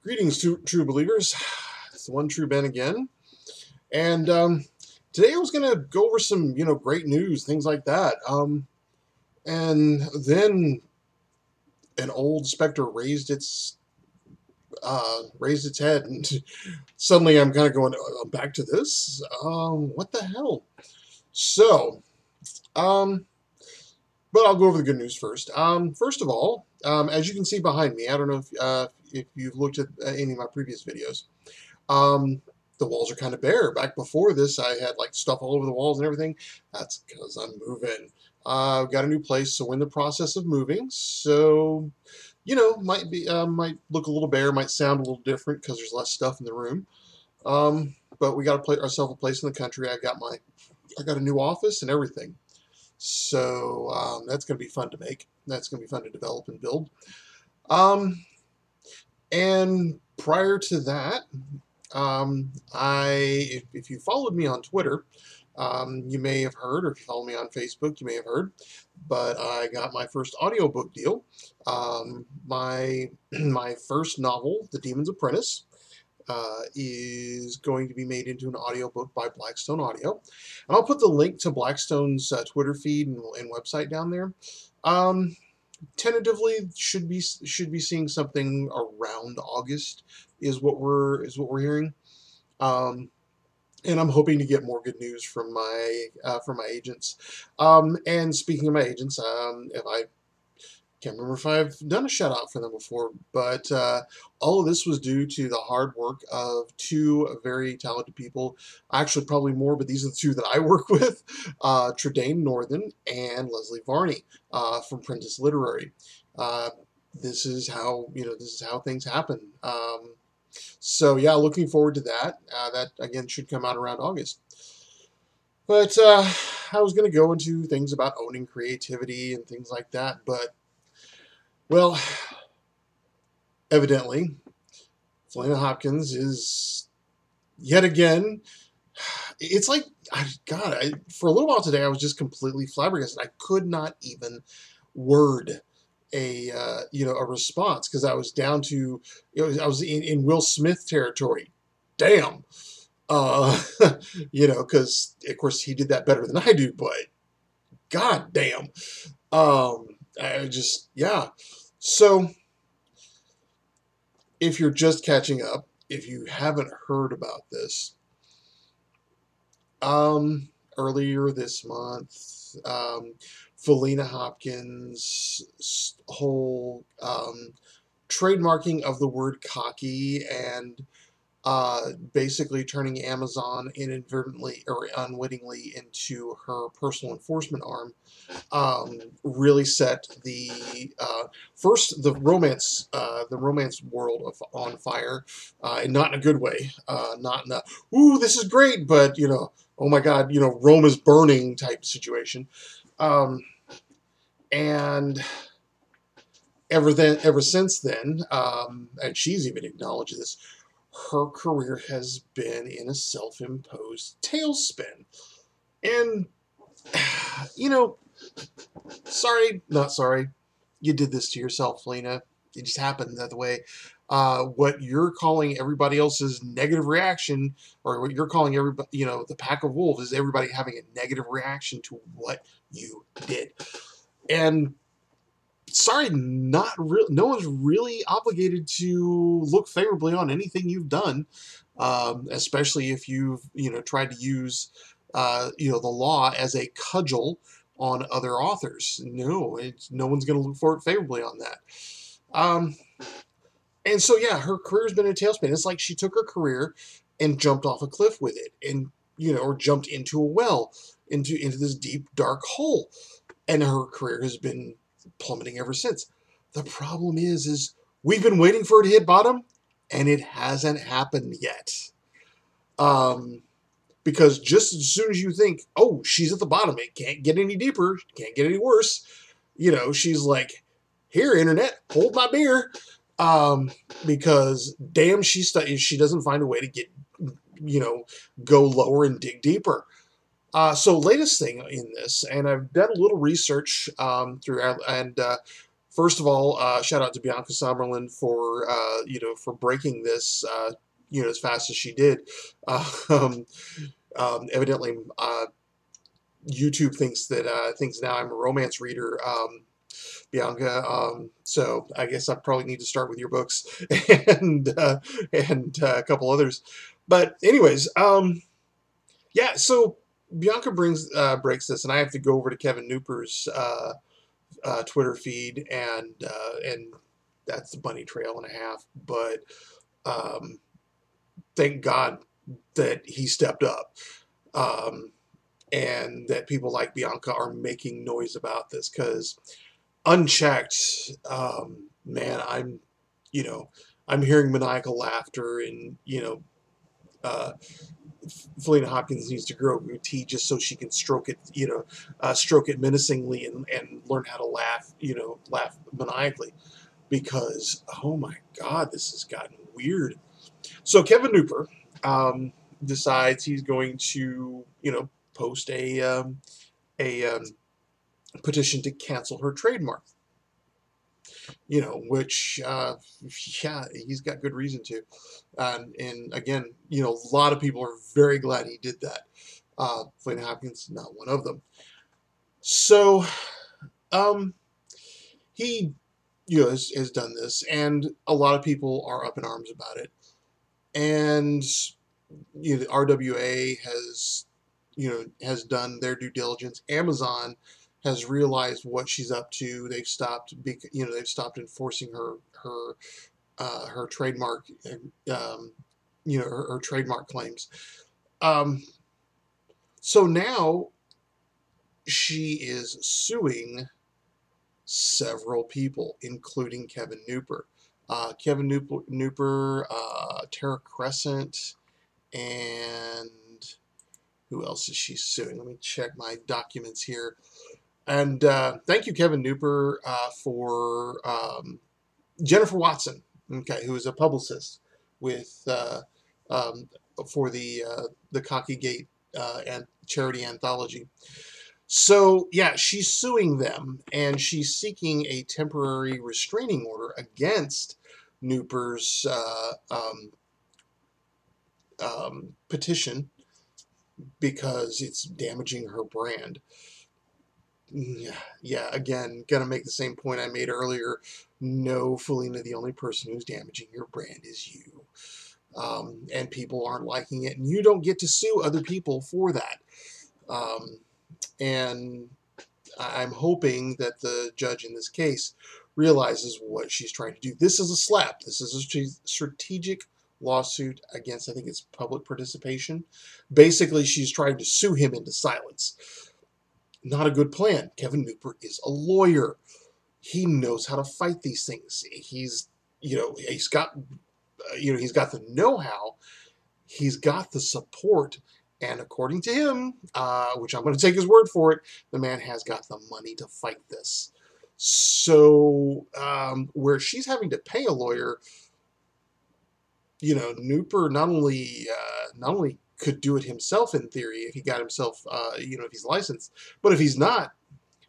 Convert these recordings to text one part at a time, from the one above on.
Greetings, true believers. It's the one true Ben again, and today I was gonna go over some, great news, things like that. And then an old specter raised its head, and suddenly I'm kind of going back to this. What the hell? So, um, but I'll go over the good news first. First of all, as you can see behind me, I don't know if you've looked at any of my previous videos. Um, the walls are kind of bare. Back before this, I had like stuff all over the walls and everything. That's because I'm moving. I've got a new place, so we're in the process of moving. So, might look a little bare, might sound a little different because there's less stuff in the room. But we got to play ourselves a place in the country. I got a new office and everything. So that's going to be fun to make. That's going to be fun to develop and build. And prior to that, if you followed me on Twitter, you may have heard, or if you follow me on Facebook, you may have heard, but I got my first audiobook deal. My my first novel, The Demon's Apprentice, is going to be made into an audiobook by Blackstone Audio. And I'll put the link to Blackstone's Twitter feed and website down there. Tentatively should be seeing something around August is what we're hearing. Um, and I'm hoping to get more good news from my agents. And speaking of my agents, if I can't remember if I've done a shout out for them before, but all of this was due to the hard work of two very talented people. Actually, probably more, but these are the two that I work with: Tredane Northern and Leslie Varney from Prentice Literary. Uh, this is how things happen. So yeah, looking forward to that. That again should come out around August. But I was going to go into things about owning creativity and things like that, but well, evidently, Selena Hopkins is yet again. It's like, God, for a little while today, I was just completely flabbergasted. I could not even word a response because I was down to I was in Will Smith territory. Damn, uh, because of course he did that better than I do, but God damn, I just yeah. So if you're just catching up, if you haven't heard about this, earlier this month, Felina Hopkins' whole trademarking of the word cocky and basically turning Amazon inadvertently or unwittingly into her personal enforcement arm really set the romance world on fire, and not in a good way. Not in a ooh, this is great, but oh my God, Rome is burning type situation. Um, and ever since then, and she's even acknowledged this, her career has been in a self-imposed tailspin. And sorry, not sorry. You did this to yourself, Lena. It just happened that way. What you're calling everybody else's negative reaction, or what you're calling everybody, the pack of wolves, is everybody having a negative reaction to what you did. And sorry, not real. No one's really obligated to look favorably on anything you've done, especially if you've tried to use the law as a cudgel on other authors. No one's going to look for it favorably on that. Um, and so yeah, her career's been in a tailspin. It's like she took her career and jumped off a cliff with it, and or jumped into a well, into this deep dark hole, and her career has been plummeting ever since. The problem is we've been waiting for it to hit bottom, and it hasn't happened yet. Because just as soon as you think, oh, she's at the bottom, it can't get any deeper, can't get any worse, she's like, here, internet, hold my beer. Because damn, she doesn't find a way to get, go lower and dig deeper. So latest thing in this, and I've done a little research throughout, and First of all, shout out to Bianca Summerlin for for breaking this as fast as she did. Um, Evidently, YouTube thinks now I'm a romance reader, Bianca. So I guess I probably need to start with your books and a couple others. But anyways, yeah. So Bianca breaks this, and I have to go over to Kevin Nooper's Twitter feed, and that's the bunny trail and a half. But um, thank God that he stepped up. And that people like Bianca are making noise about this, because unchecked, man, you know, I'm hearing maniacal laughter, and uh, Felina Hopkins needs to grow a goatee just so she can stroke it menacingly, and learn how to laugh maniacally, because oh my God, this has gotten weird. So Kevin Nooper um, decides he's going to, post a petition to cancel her trademark. Which yeah, he's got good reason to. And again, a lot of people are very glad he did that. Flynn Hopkins, not one of them. So um, he, has done this, and a lot of people are up in arms about it. And the RWA has done their due diligence. Amazon has realized what she's up to. They've stopped enforcing her trademark, her trademark claims. So now she is suing several people, including Kevin Nooper. Tara Crescent, and who else is she suing? Let me check my documents here. And thank you, Kevin Nooper, for Jennifer Watson, okay, who is a publicist with um, for the Cocky Gate and charity anthology. So yeah, she's suing them, and she's seeking a temporary restraining order against Nooper's petition, because it's damaging her brand. Yeah, again, gonna make the same point I made earlier. No, Felina, the only person who's damaging your brand is you. And people aren't liking it, and you don't get to sue other people for that. And I'm hoping that the judge in this case realizes what she's trying to do. This is a slap. This is a strategic lawsuit against, I think it's public participation. Basically, she's trying to sue him into silence. Not a good plan. Kevin Nooper is a lawyer. He knows how to fight these things. He's got the know-how. He's got the support. And according to him, which I'm going to take his word for it, the man has got the money to fight this. So where she's having to pay a lawyer, Nooper not only could do it himself in theory if he got himself, if he's licensed, but if he's not,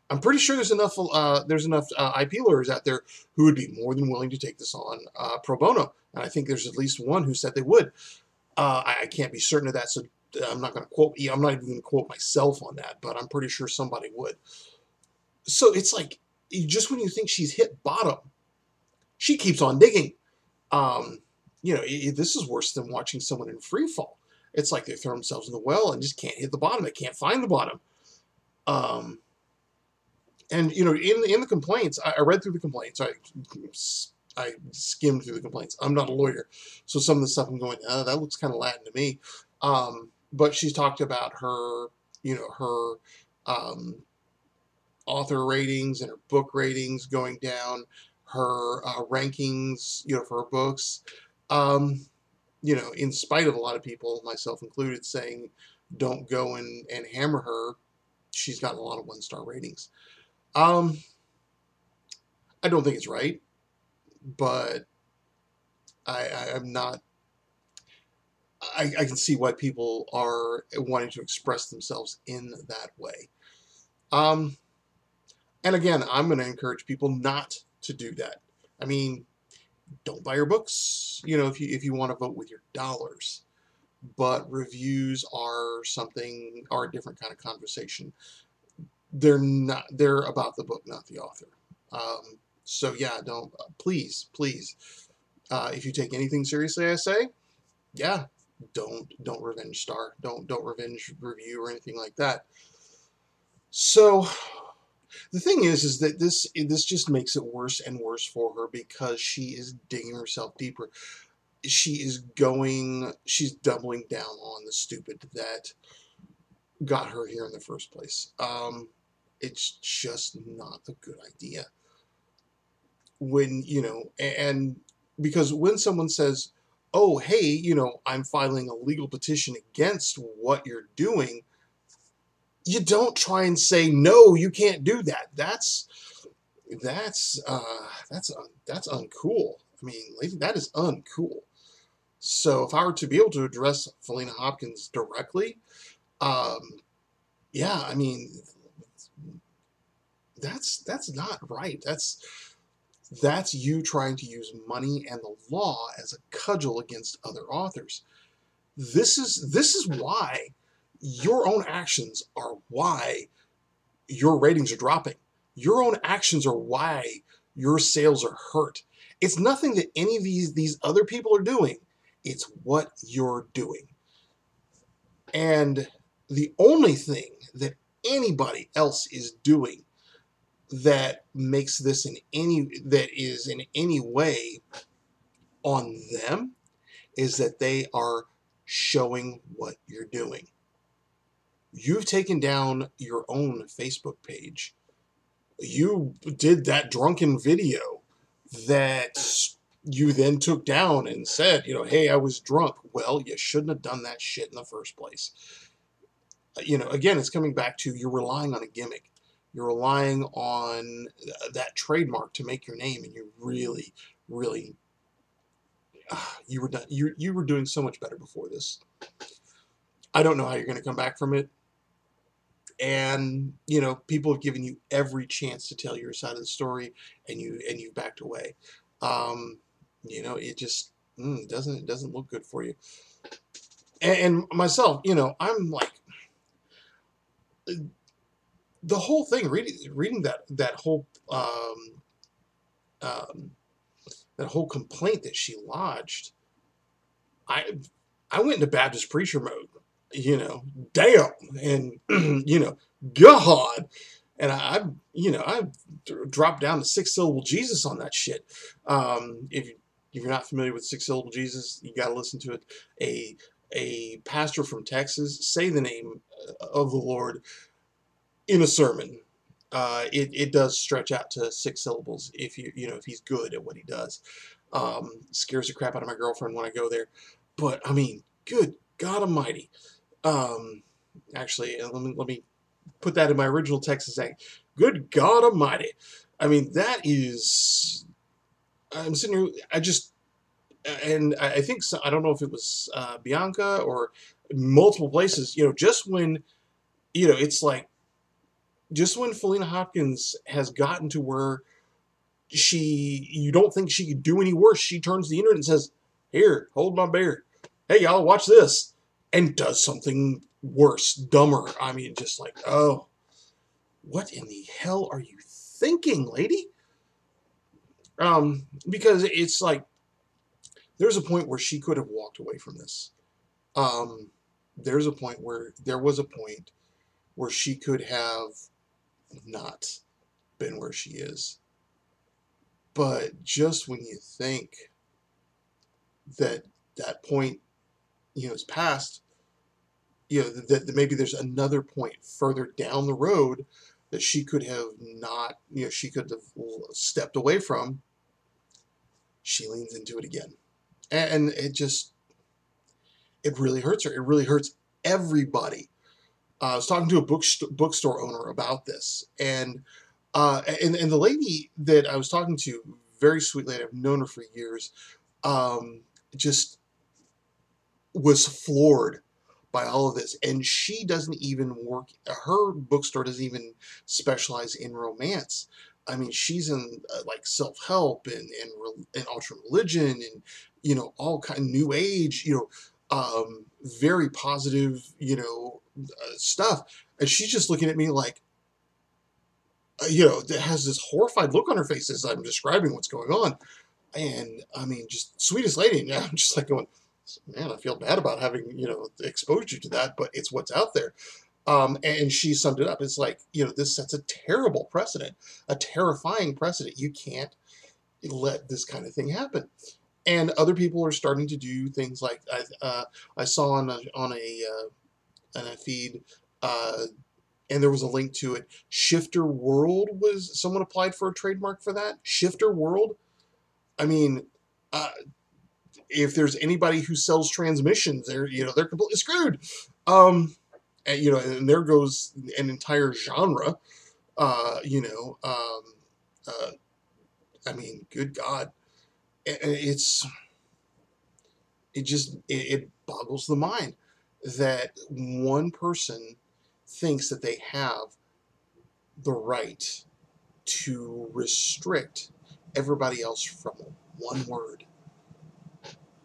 I'm pretty sure there's enough IP lawyers out there who would be more than willing to take this on pro bono. And I think there's at least one who said they would. I can't be certain of that, so I'm not going to quote. I'm not even going to quote myself on that, but I'm pretty sure somebody would. So it's like, just when you think she's hit bottom, she keeps on digging. This is worse than watching someone in free fall. It's like they throw themselves in the well and just can't hit the bottom. They can't find the bottom. And in the complaints, I read through the complaints. I skimmed through the complaints. I'm not a lawyer, so some of the stuff I'm going, that looks kind of Latin to me. But she's talked about her author ratings and her book ratings going down, her rankings, for her books. In spite of a lot of people, myself included, saying don't go and hammer her, she's gotten a lot of 1-star ratings. I don't think it's right, but I'm not. I can see why people are wanting to express themselves in that way. And again, I'm going to encourage people not to do that. I mean, don't buy her books, if you want to vote with your dollars. But reviews are a different kind of conversation. They're about the book, not the author. So yeah, don't, please, if you take anything seriously, I say, yeah, don't revenge star, don't revenge review or anything like that. So the thing is that this just makes it worse and worse for her, because she is digging herself deeper. She's doubling down on the stupid that got her here in the first place. It's just not a good idea. When, and because when someone says, oh, hey, I'm filing a legal petition against what you're doing, you don't try and say, no, you can't do that. That's uncool. I mean, lady, that is uncool. So if I were to be able to address Phileena Hopkins directly, yeah, I mean, that's not right. That's you trying to use money and the law as a cudgel against other authors. This is why your own actions are why your ratings are dropping. Your own actions are why your sales are hurt. It's nothing that any of these other people are doing. It's what you're doing. And the only thing that anybody else is doing that makes this that is in any way on them is that they are showing what you're doing. You've taken down your own Facebook page. You did that drunken video that you then took down and said, hey, I was drunk. Well, you shouldn't have done that shit in the first place. Again, it's coming back to, you're relying on a gimmick. You're relying on that trademark to make your name, and you really, really, you were done. You were doing so much better before this. I don't know how you're going to come back from it. And people have given you every chance to tell your side of the story, and you've backed away. It just doesn't look good for you. And myself, I'm like, the whole thing, reading that whole that whole complaint that she lodged, I went into Baptist preacher mode. Damn, and God, and I dropped down to 6-syllable Jesus on that shit. If you're not familiar with 6-syllable Jesus, you got to listen to it. A pastor from Texas say the name of the Lord in a sermon. It does stretch out to 6 syllables if if he's good at what he does. Scares the crap out of my girlfriend when I go there, but I mean, good God Almighty. Actually, let me put that in my original Texas accent. Good God Almighty. I mean, that is. I'm sitting here. And I think so, I don't know if it was Bianca or multiple places. Just when it's like, just when Phileena Hopkins has gotten to where you don't think she could do any worse, she turns to the internet and says, "Here, hold my beer. Hey, y'all, watch this," and does something worse, dumber. I mean, just like, oh, what in the hell are you thinking, lady? Because it's like, there's a point where she could have walked away from this. There was a point where she could have not been where she is. But just when you think that point, is past, that maybe there's another point further down the road that she could have not, she could have stepped away from, she leans into it again. And it really hurts her. It really hurts everybody. I was talking to a bookstore owner about this, and the lady that I was talking to, very sweet lady, I've known her for years, just was floored by all of this. And she doesn't even work, her bookstore doesn't even specialize in romance. I mean, she's in like self help and alternate religion and all kind of new age, very positive, stuff, and she's just looking at me like, that has this horrified look on her face as I'm describing what's going on, and I mean, just sweetest lady, and I'm just like going, man, I feel bad about having exposed you to that, but it's what's out there. And she summed it up. It's like, this sets a terrible precedent, a terrifying precedent. You can't let this kind of thing happen. And other people are starting to do things like I saw on a feed, uh, and there was a link to it. Shifter World, was someone applied for a trademark for that? Shifter World. I mean, uh, if there's anybody who sells transmissions, they're completely screwed. And there goes an entire genre. Uh, you know, um, uh, I mean, good God, it's it boggles the mind that one person thinks that they have the right to restrict everybody else from one word.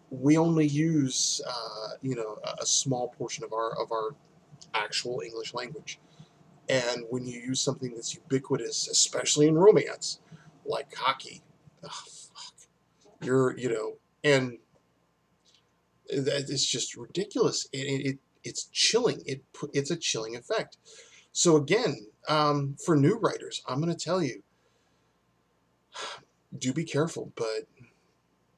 We only use a small portion of our actual English language. And when you use something that's ubiquitous, especially in romance, like hockey, ugh, fuck, and it's just ridiculous. It's chilling. It's a chilling effect. So again, for new writers, I'm going to tell you, do be careful, but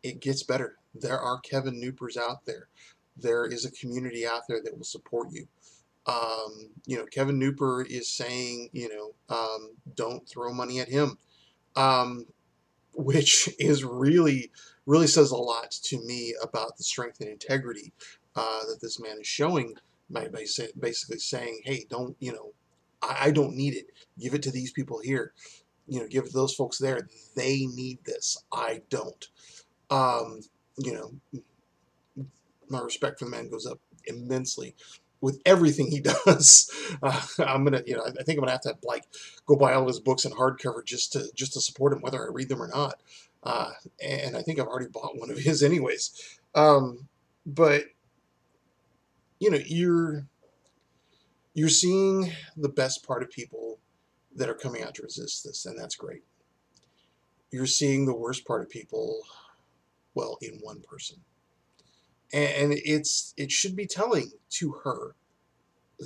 it gets better. There are Kevin Noopers out there. There is a community out there that will support you. Kevin Nooper is saying, don't throw money at him, um, which is really, really says a lot to me about the strength and integrity that this man is showing by basically saying, hey, don't, I don't need it. Give it to these people here. Give it to those folks there. They need this. I don't. Um, you know, my respect for the man goes up immensely with everything he does. I'm gonna, I think I'm gonna have to like go buy all of his books in hardcover just to support him, whether I read them or not. And I think I've already bought one of his anyways. But you're seeing the best part of people that are coming out to resist this, and that's great. You're seeing the worst part of people, well, in one person. And it should be telling to her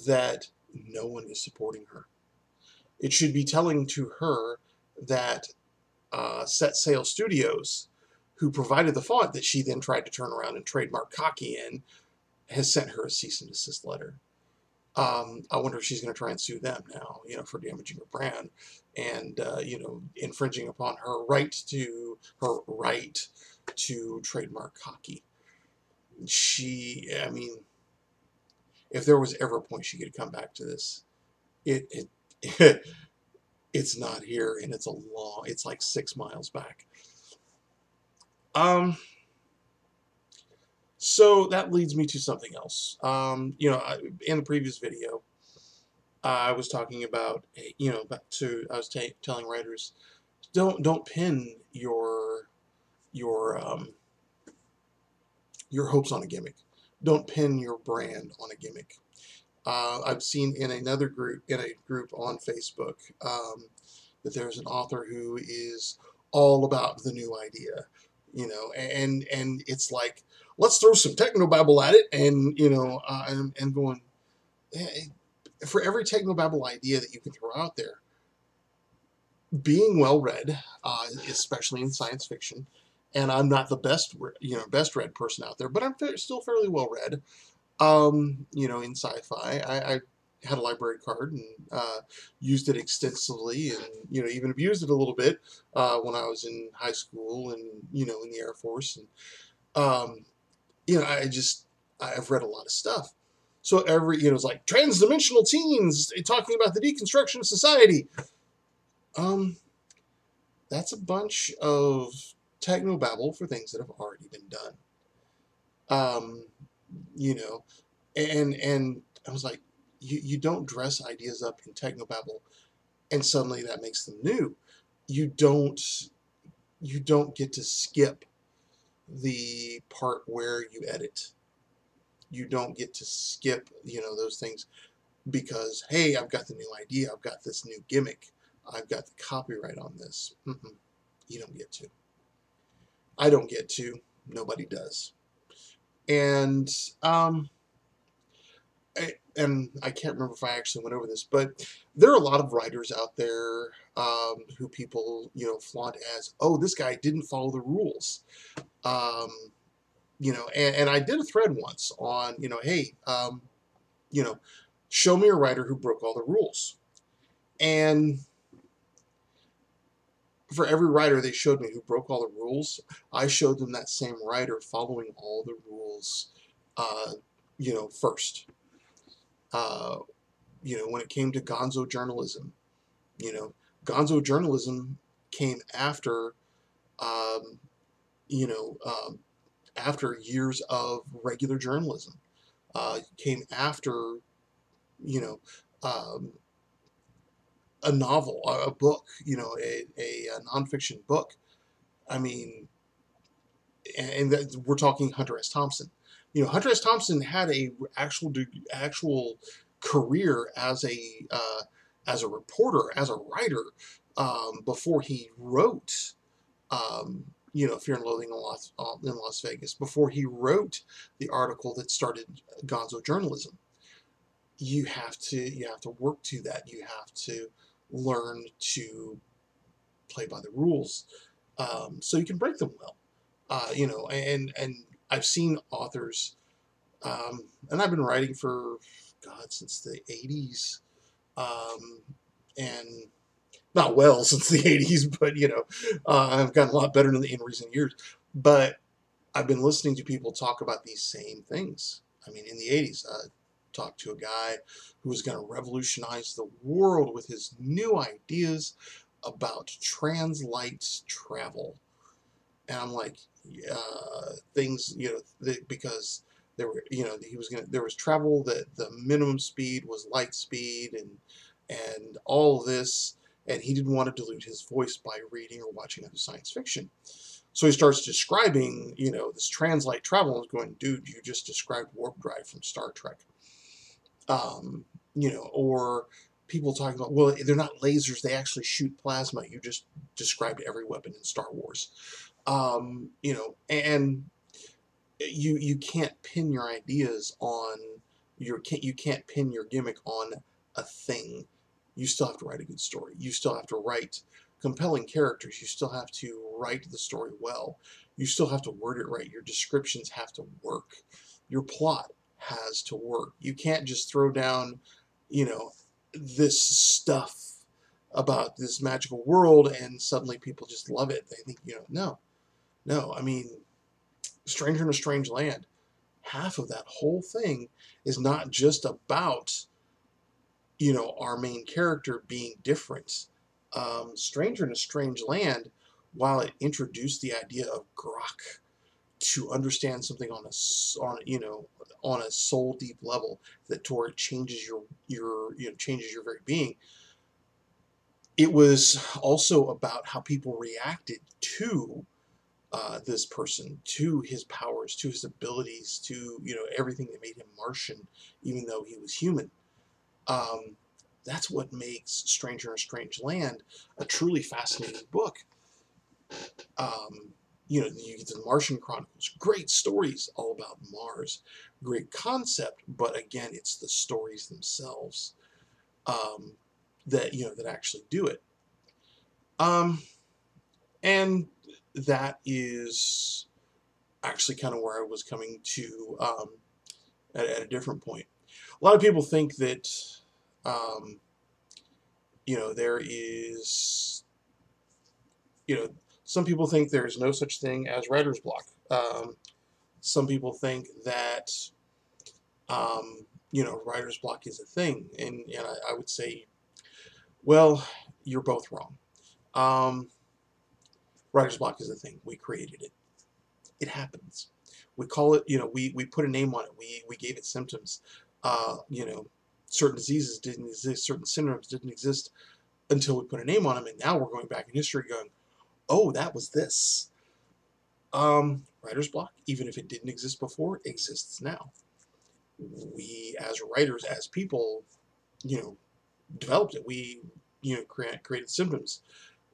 that no one is supporting her. It should be telling to her that Set Sail Studios, who provided the font that she then tried to turn around and trademark cocky in, has sent her a cease and desist letter. I wonder if she's going to try and sue them now, for damaging her brand and, infringing upon her right to trademark cocky. I mean, if there was ever a point she could come back to this, it, it it's not here, and it's like 6 miles back. So that leads me to something else. In the previous video, I was talking about, telling writers, don't pin your your hopes on a gimmick. Don't pin your brand on a gimmick. I've seen in a group on Facebook, that there's an author who is all about the new idea, and it's like, let's throw some technobabble at it, and going, eh, for every technobabble idea that you can throw out there, being well read, especially in science fiction, and I'm not the best read person out there, but I'm still fairly well read. In sci-fi, I had a library card and used it extensively, and even abused it a little bit when I was in high school and in the Air Force, and um, I've read a lot of stuff. So it's like transdimensional teens talking about the deconstruction of society. Um, that's a bunch of technobabble for things that have already been done. Um, you know, and I was like, you don't dress ideas up in technobabble and suddenly that makes them new. you don't you don't get to skip the part where you edit. You don't get to skip, those things because, hey, I've got the new idea, I've got this new gimmick, I've got the copyright on this. You don't get to. I don't get to. Nobody does. And I can't remember if I actually went over this, but there are a lot of writers out there who people flaunt as, oh, this guy didn't follow the rules. Um, and I did a thread once on, hey, you know, show me a writer who broke all the rules. And for every writer they showed me who broke all the rules, I showed them that same writer following all the rules, uh, first. Uh, when it came to gonzo journalism, you know, gonzo journalism came after, um, you know, um, after years of regular journalism. Came after, you know, um, a novel, a book, a nonfiction book. I mean, and that, we're talking Hunter S. Thompson. Hunter S. Thompson had a actual career as a reporter, as a writer, before he wrote, Fear and Loathing in Las Vegas. Before he wrote the article that started Gonzo journalism, you have to work to that. You have to learn to play by the rules, so you can break them well. And I've seen authors, and I've been writing for God since the '80s, and not well since the '80s, but I've gotten a lot better in recent years. But I've been listening to people talk about these same things. I mean, in the '80s, I talked to a guy who was going to revolutionize the world with his new ideas about translight travel. And I'm like, things, because there was travel that the minimum speed was light speed, and all of this, and he didn't want to dilute his voice by reading or watching other science fiction. So he starts describing, this translight travel. I was going, dude, you just described warp drive from Star Trek. Um, or people talking about, well, they're not lasers, they actually shoot plasma. You just described every weapon in Star Wars. And you can't pin your ideas on you can't pin your gimmick on a thing. You still have to write a good story. You still have to write compelling characters. You still have to write the story well. You still have to word it right. Your descriptions have to work. Your plot has to work. You can't just throw down, this stuff about this magical world and suddenly people just love it. They think, no, no. I mean, Stranger in a Strange Land, half of that whole thing is not just about, our main character being different. Stranger in a Strange Land, while it introduced the idea of grok to understand something on a soul deep level, that to where it changes changes your very being. It was also about how people reacted to this person, to his powers, to his abilities, to everything that made him Martian, even though he was human. Um, that's what makes Stranger in a Strange Land a truly fascinating book. You get the Martian Chronicles, great stories all about Mars, great concept, but again, it's the stories themselves um, that actually do it. Um, and that is actually kind of where I was coming to at a different point. A lot of people think that um, there is, some people think there's no such thing as writer's block. Some people think that writer's block is a thing, and I would say, well, you're both wrong. Um, Writer's block is a thing. We created it. It happens. We call it, we put a name on it. We gave it symptoms. Certain diseases didn't exist. Certain syndromes didn't exist until we put a name on them, and now we're going back in history going, oh, that was this. Writer's block, even if it didn't exist before, exists now. We, as writers, as people, you know, developed it. We, you know, created symptoms.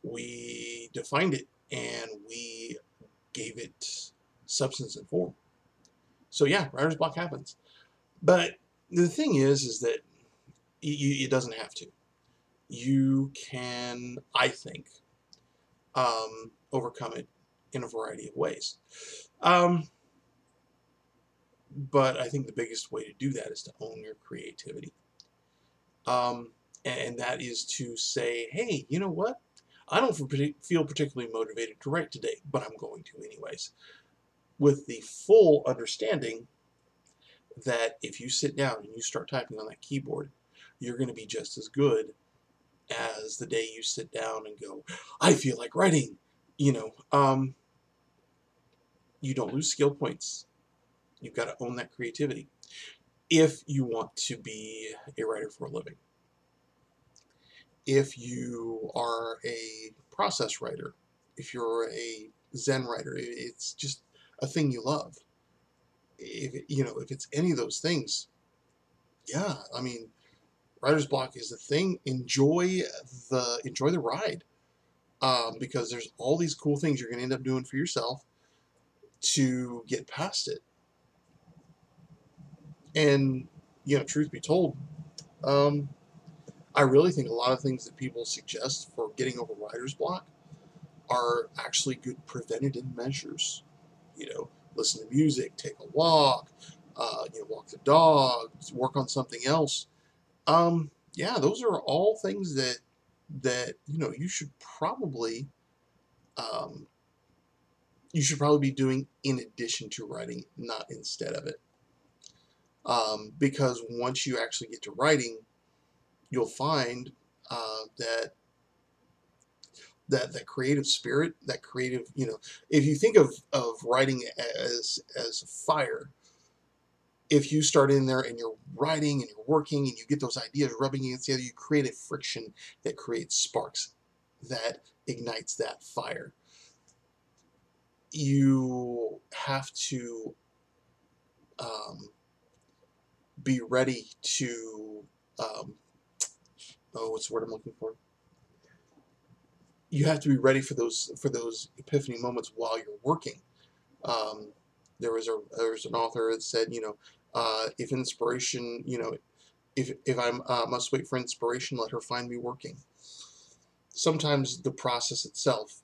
We defined it, and we gave it substance and form. So yeah, writer's block happens. But the thing is that it doesn't have to. You can, I think, overcome it in a variety of ways. But I think the biggest way to do that is to own your creativity. And that is to say, hey, you know what? I don't feel particularly motivated to write today, but I'm going to anyways. With the full understanding that if you sit down and you start typing on that keyboard, you're going to be just as good as the day you sit down and go, I feel like writing. You know, you don't lose skill points. You've got to own that creativity if you want to be a writer for a living. If you are a process writer, if you're a Zen writer, it's just a thing you love. If you know, if it's any of those things, yeah, I mean, writer's block is the thing. Enjoy the ride, because there's all these cool things you're going to end up doing for yourself to get past it. And you know, truth be told, um, I really think a lot of things that people suggest for getting over writer's block are actually good preventative measures. You know, listen to music, take a walk, you know, walk the dog, work on something else. Yeah, those are all things that you know um, you should probably be doing in addition to writing, not instead of it. Because once you actually get to writing, you'll find that that creative spirit, that creative, you know, if you think of writing as fire, if you start in there and you're writing and you're working and you get those ideas rubbing against the other, you create a friction that creates sparks, that ignites that fire. You have to um, be ready to, um, oh, what's the word I'm looking for? You have to be ready for those epiphany moments while you're working. Um, there was an author that said, you know, if inspiration, you know, if I must wait for inspiration, let her find me working. Sometimes the process itself,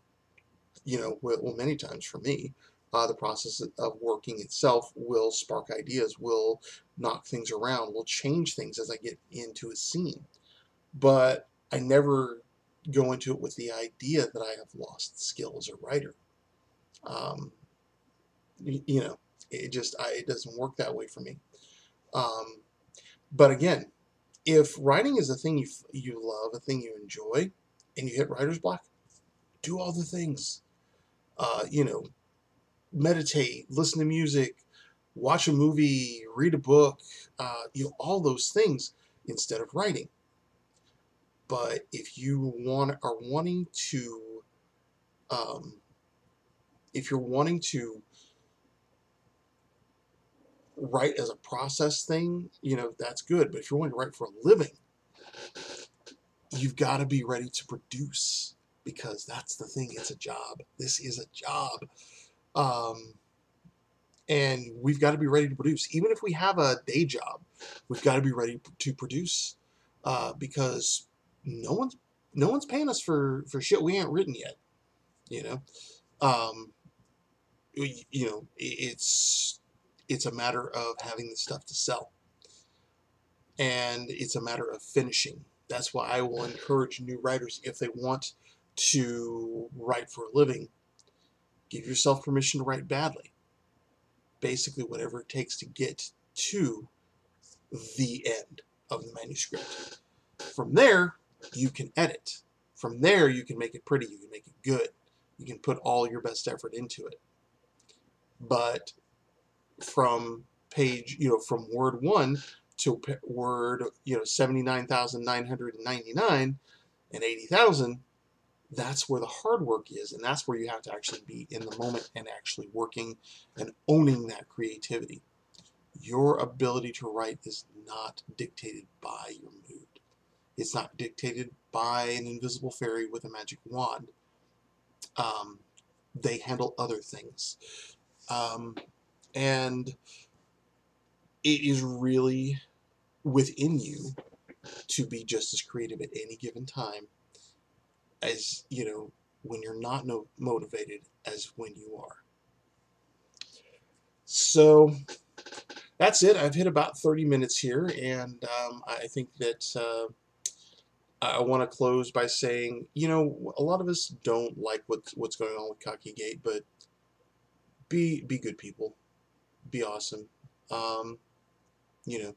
you know, well many times for me, the process of working itself will spark ideas, will knock things around, will change things as I get into a scene. But I never go into it with the idea that I have lost skill as a writer. Um, you know, it doesn't work that way for me. Um, but again, if writing is a thing you love, a thing you enjoy, and you hit writer's block, do all the things. You know, meditate, listen to music, watch a movie, read a book, you know, all those things instead of writing. But if you are wanting to, um, if you're wanting to write as a process thing, you know, that's good. But if you're wanting to write for a living, you've got to be ready to produce, because that's the thing. It's a job. This is a job. Um, and we've got to be ready to produce. Even if we have a day job, we've got to be ready to produce, because no one's no one's paying us for shit we ain't written yet. You know, um, you know, it's a matter of having the stuff to sell, and it's a matter of finishing. That's why I will encourage new writers, if they want to write for a living, give yourself permission to write badly. Basically, whatever it takes to get to the end of the manuscript. From there, you can edit. From there, you can make it pretty. You can make it good. You can put all your best effort into it. But from page, you know, from word 1 to word, you know, 79,999, And 80,000, that's where the hard work is, and that's where you have to actually be in the moment and actually working and owning that creativity. Your ability to write is not dictated by your mood. It's not dictated by an invisible fairy with a magic wand. Um, they handle other things. Um, and it is really within you to be just as creative at any given time as, when you're not motivated as when you are. So that's it. I've hit about 30 minutes here, and I think that I want to close by saying, a lot of us don't like what's going on with Cocky Gate, but be good people, be awesome. Um, you know,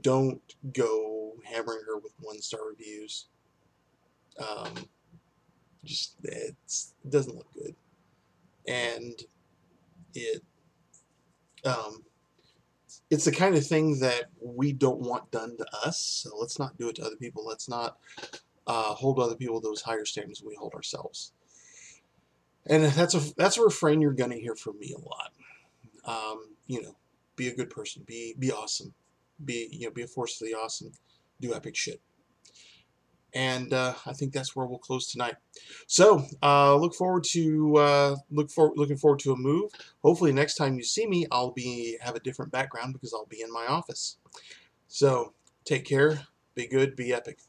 don't go hammering her with 1-star reviews. Um, it doesn't look good, and it um, it's the kind of thing that we don't want done to us. So let's not do it to other people. Let's not hold other people to those higher standards we hold ourselves. And that's a refrain you're gonna hear from me a lot. Be a good person. Be awesome. Be a force for the awesome. Do epic shit. And I think that's where we'll close tonight. So looking forward to a move. Hopefully next time you see me, I'll have a different background because I'll be in my office. So take care, be good, be epic.